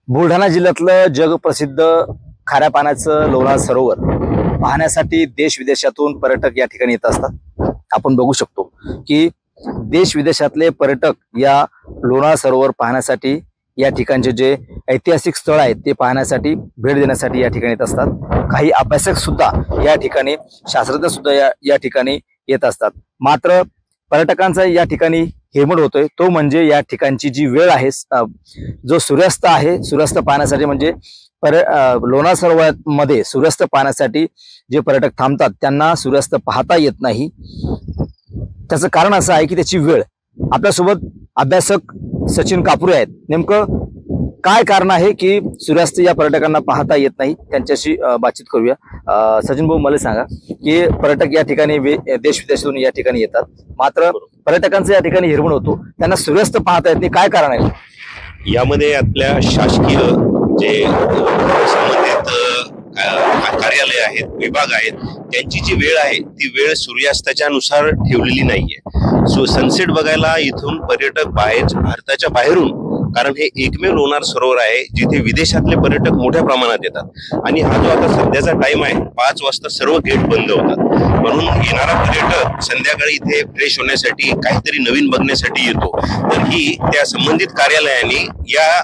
बुलढाणा जिल्ह्यातलं जगप्रसिद्ध खाऱ्या पाण्याचं लोणार सरोवर पाहण्यासाठी देश विदेशातून पर्यटक या ठिकाणी येत असतात। आपण बघू शकतो की देश विदेशातले पर्यटक या लोणार सरोवर पाहण्यासाठी या ठिकाणचे जे ऐतिहासिक स्थळ आहेत ते पाहण्यासाठी भेट देण्यासाठी या ठिकाणी येत असतात। काही अभ्यासक सुद्धा या ठिकाणी, शास्त्रज्ञ सुद्धा या ठिकाणी येत असतात। मात्र पर्यटकांचा या ठिकाणी हिरमोड होतोय तो म्हणजे या ठिकाणची जी वेळ आहे, जो सूर्यास्त आहे, सूर्यास्त पाहण्यासाठी म्हणजे लोणार सरोवरामध्ये सूर्यास्त पाहण्यासाठी जे पर्यटक थांबतात त्यांना सूर्यास्त पाहता येत नाही। त्याचं कारण असं आहे की त्याची वेळ। आपल्यासोबत अभ्यासक सचिन कापुरे आहेत। नेमकं काय कारण आहे की सूर्यास्त या पर्यटकांना पाहता येत नाही, त्यांच्याशी बातचीत करूया। सचिन भाऊ, मला सांगा की पर्यटक या ठिकाणी देश विदेशातून या ठिकाणी येतात, मात्र पर्यटकांचा या ठिकाणी हिरमोड होतो, त्यांना सूर्यास्त पाहता येत नाही, काय कारण आहे? यामध्ये आपल्या शासकीय जे संबंधित कार्यालय आहेत, विभाग आहेत, त्यांची जी वेळ आहे ती वेळ सूर्यास्ताच्या नुसार ठेवलेली नाहीये। सनसेट बघायला इथून पर्यटक भारताच्या बाहेरून, कारण हे एकमेव लोणार सरोवर आहे जिथे विदेशातले पर्यटक मोठ्या प्रमाणात येतात आणि हा जो आता सध्याचा टाइम आहे 5 वाजता सर्व गेट बंद होतात, म्हणून येणारा पर्यटक संध्याकाळी इथे फ्रेश होण्यासाठी, काहीतरी नवीन बघण्यासाठी येतो। तर ही त्या संबंधित कार्यालयाने या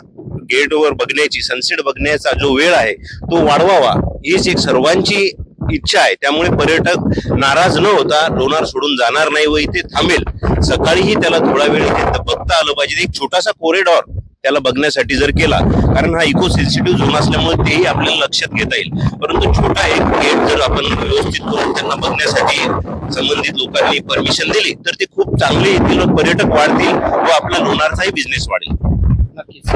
गेटवर बघण्याची, सनसेट बघण्याचा जो वेळ आहे तो वाढवावा, हीच एक सर्वांची इच्छा आहे। त्यामुळे पर्यटक नाराज न होता लोणार सोडून जाणार नाही व इथे थांबेल। सकाळीही त्याला थोडा वेळ इथे बघता आलं पाहिजे। एक छोटासा कॉरिडॉर त्याला बघण्यासाठी जर केला, कारण हा इको सेन्सिटिव्ह झोन असल्यामुळे तेही आपल्याला लक्षात घेता येईल, परंतु छोटा एक गेट जर आपण व्यवस्थित करून त्यांना बघण्यासाठी संबंधित लोकांनी परमिशन दिली तर ते खूप चांगले येतील, पर्यटक वाढतील व आपला लोणारचाही बिझनेस वाढेल। नक्कीच।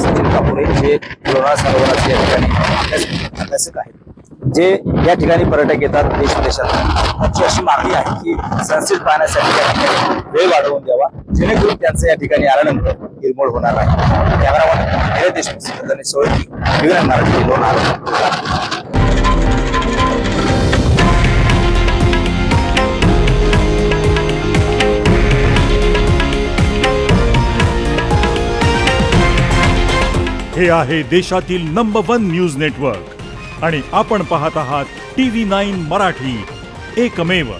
सचिन कापुरे जे लोणार सरोवराचे या ठिकाणी अभ्यासक आहेत, जे या ठिकाणी पर्यटक येतात देश विदेशात, त्यांची अशी मागणी आहे की सनसेट पाहण्यासाठी या ठिकाणी वेळ वाढवून द्यावा, जेणेकरून त्यांचं या ठिकाणी आल्यानंतर हिरमोड होणार नाही। कॅमेरामन देशमुख सोळकी, मराठी, लोणार। हे आहे देशातील नंबर 1 न्यूज नेटवर्क आणि आपण पाहत आहात TV9 मराठी, एकमेव।